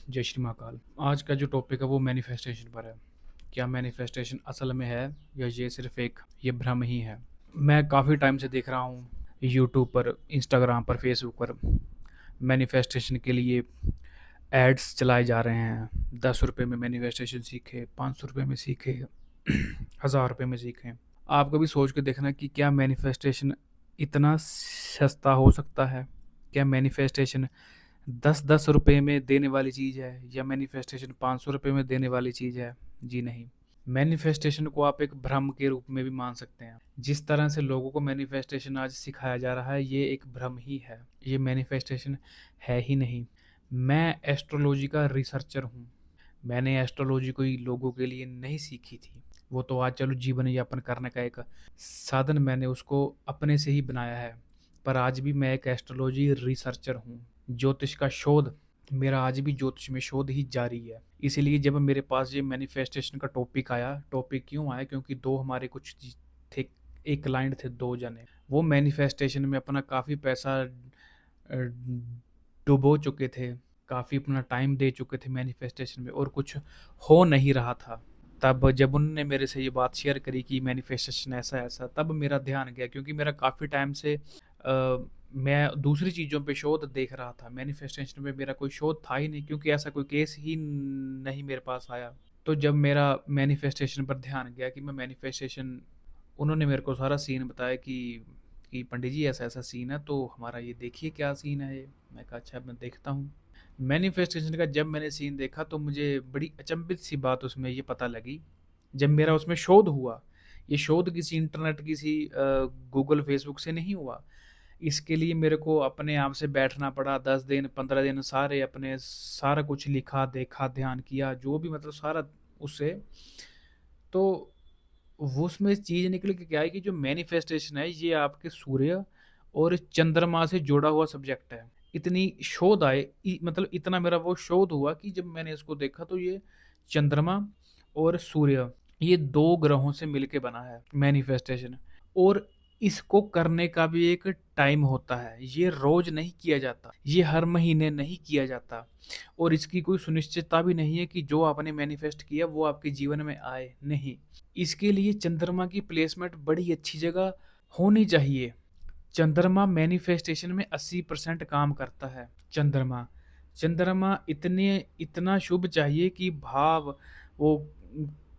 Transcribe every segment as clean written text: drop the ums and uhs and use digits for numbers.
जय श्री महाकाल। आज का जो टॉपिक है वो मैनिफेस्टेशन पर है। क्या मैनिफेस्टेशन असल में है या ये सिर्फ एक ये भ्रम ही है? मैं काफ़ी टाइम से देख रहा हूँ यूट्यूब पर, इंस्टाग्राम पर, फेसबुक पर मैनिफेस्टेशन के लिए एड्स चलाए जा रहे हैं। 10 रुपये में मैनिफेस्टेशन सीखे, 500 रुपये में सीखे, 1000 रुपये में सीखे। आप कभी सोच के देखना कि क्या मैनिफेस्टेशन इतना सस्ता हो सकता है? क्या मैनिफेस्टेशन 10-10 रुपये में देने वाली चीज़ है या मैनिफेस्टेशन 500 रुपये में देने वाली चीज़ है? जी नहीं। मैनिफेस्टेशन को आप एक भ्रम के रूप में भी मान सकते हैं। जिस तरह से लोगों को मैनिफेस्टेशन आज सिखाया जा रहा है, ये एक भ्रम ही है। ये मैनिफेस्टेशन है ही नहीं। मैं एस्ट्रोलॉजी का रिसर्चर हूँ। मैंने एस्ट्रोलॉजी कोई लोगों के लिए नहीं सीखी थी। वो तो आज चलो जीवन यापन करने का एक साधन मैंने उसको अपने से ही बनाया है। पर आज भी मैं एक एस्ट्रोलॉजी रिसर्चर हूँ। ज्योतिष का शोध मेरा आज भी ज्योतिष में शोध ही जारी है। इसीलिए जब मेरे पास ये मैनिफेस्टेशन का टॉपिक आया, टॉपिक क्यों आया? क्योंकि दो हमारे कुछ थे, एक क्लाइंट थे, दो जने। वो मैनिफेस्टेशन में अपना काफ़ी पैसा डुबो चुके थे, काफ़ी अपना टाइम दे चुके थे मैनिफेस्टेशन में, और कुछ हो नहीं रहा था। तब जब उन्होंने मेरे से ये बात शेयर करी कि मैनिफेस्टेशन ऐसा ऐसा, तब मेरा ध्यान गया, क्योंकि मेरा काफ़ी टाइम से मैं दूसरी चीज़ों पे शोध देख रहा था। मैनिफेस्टेशन में मेरा कोई शोध था ही नहीं, क्योंकि ऐसा कोई केस ही नहीं मेरे पास आया। तो जब मेरा मैनिफेस्टेशन पर ध्यान गया कि मैं मैनिफेस्टेशन, उन्होंने मेरे को सारा सीन बताया कि पंडित जी ऐसा ऐसा सीन है, तो हमारा ये देखिए क्या सीन है ये। मैं कहा अच्छा, मैं देखता हूँ। मैनिफेस्टेशन का जब मैंने सीन देखा तो मुझे बड़ी अचंभित सी बात उसमें ये पता लगी। जब मेरा उसमें शोध हुआ, ये शोध किसी इंटरनेट, किसी गूगल फेसबुक से नहीं हुआ। इसके लिए मेरे को अपने आप से बैठना पड़ा, 10 दिन 15 दिन सारे अपने सारा कुछ लिखा, देखा, ध्यान किया, जो भी मतलब सारा उससे। तो वो उसमें चीज़ निकल के क्या है कि जो मैनिफेस्टेशन है ये आपके सूर्य और चंद्रमा से जुड़ा हुआ सब्जेक्ट है। इतनी शोध आए, मतलब इतना मेरा वो शोध हुआ कि जब मैंने इसको देखा तो ये चंद्रमा और सूर्य, ये दो ग्रहों से मिलके बना है मैनिफेस्टेशन। और इसको करने का भी एक टाइम होता है। ये रोज नहीं किया जाता, ये हर महीने नहीं किया जाता, और इसकी कोई सुनिश्चितता भी नहीं है कि जो आपने मैनिफेस्ट किया वो आपके जीवन में आए। नहीं, इसके लिए चंद्रमा की प्लेसमेंट बड़ी अच्छी जगह होनी चाहिए। चंद्रमा मैनिफेस्टेशन में 80% काम करता है। चंद्रमा चंद्रमा इतना शुभ चाहिए कि भाव वो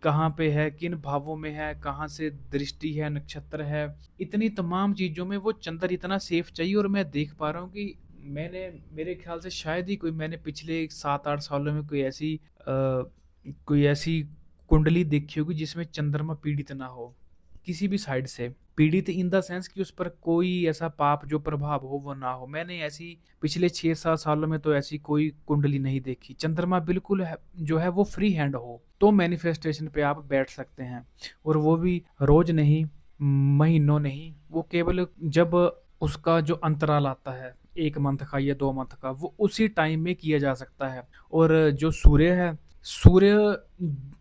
कहाँ पे है, किन भावों में है, कहाँ से दृष्टि है, नक्षत्र है, इतनी तमाम चीज़ों में वो चंद्र इतना सेफ चाहिए। और मैं देख पा रहा हूँ कि मैंने, मेरे ख्याल से शायद ही कोई, मैंने पिछले 7-8 सालों में कोई ऐसी कुंडली देखी होगी जिसमें चंद्रमा पीड़ित ना हो किसी भी साइड से। पीड़ित इन द सेंस कि उस पर कोई ऐसा पाप जो प्रभाव हो वो ना हो। मैंने ऐसी पिछले 6-7 सालों में तो ऐसी कोई कुंडली नहीं देखी। चंद्रमा बिल्कुल है, जो है वो फ्री हैंड हो तो मैनिफेस्टेशन पे आप बैठ सकते हैं। और वो भी रोज नहीं, महीनों नहीं, वो केवल जब उसका जो अंतराल आता है 1 मंथ का या 2 मंथ का, वो उसी टाइम में किया जा सकता है। और जो सूर्य है, सूर्य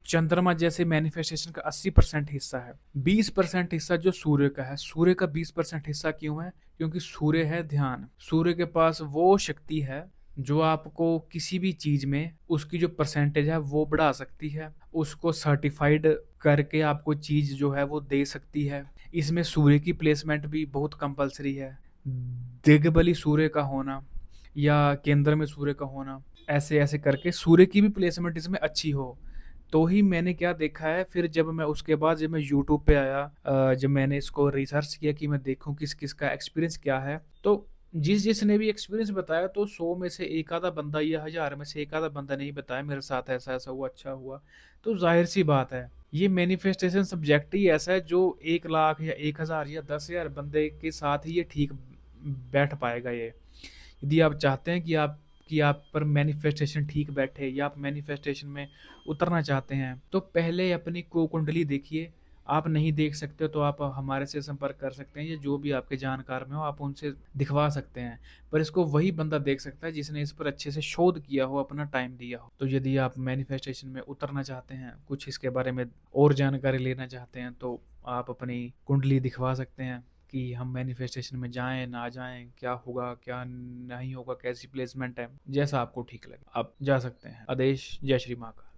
चंद्रमा जैसे मैनिफेस्टेशन का 80% हिस्सा है। 20% हिस्सा जो सूर्य का है। सूर्य का 20% हिस्सा क्यों है? क्योंकि सूर्य है ध्यान। सूर्य के पास वो शक्ति है जो आपको किसी भी चीज में उसकी जो परसेंटेज है वो बढ़ा सकती है, उसको सर्टिफाइड करके आपको चीज जो है वो दे सकती है। इसमें सूर्य की प्लेसमेंट भी बहुत कंपलसरी है। दिग्बली सूर्य का होना या केंद्र में सूर्य का होना, ऐसे ऐसे करके सूर्य की भी प्लेसमेंट इसमें अच्छी हो तो ही। मैंने क्या देखा है फिर, जब मैं उसके बाद जब मैं यूट्यूब पे आया, जब मैंने इसको रिसर्च किया कि मैं देखूं किस किस का एक्सपीरियंस क्या है, तो जिस जिसने भी एक्सपीरियंस बताया तो 100 में से एक आधा बंदा या 1000 में से एक आधा बंदा नहीं बताया मेरे साथ ऐसा ऐसा हुआ, अच्छा हुआ। तो जाहिर सी बात है, ये मैनिफेस्टेशन सब्जेक्ट ही ऐसा है जो 1 लाख या 1000 या 10,000 बंदे के साथ ही ये ठीक बैठ पाएगा। ये यदि आप चाहते हैं कि आप पर मैनिफेस्टेशन ठीक बैठे या आप मैनिफेस्टेशन में उतरना चाहते हैं, तो पहले अपनी को कुंडली देखिए। आप नहीं देख सकते तो आप हमारे से संपर्क कर सकते हैं, या जो भी आपके जानकार में हो आप उनसे दिखवा सकते हैं। पर इसको वही बंदा देख सकता है जिसने इस पर अच्छे से शोध किया हो, अपना टाइम दिया हो। तो यदि आप मैनिफेस्टेशन में उतरना चाहते हैं, कुछ इसके बारे में और जानकारी लेना चाहते हैं, तो आप अपनी कुंडली दिखवा सकते हैं। कि हम मैनिफेस्टेशन में जाएँ, ना जाएँ, क्या होगा, क्या नहीं होगा, कैसी प्लेसमेंट है, जैसा आपको ठीक लगे, आप जा सकते हैं। आदेश, जय श्री महाकाल।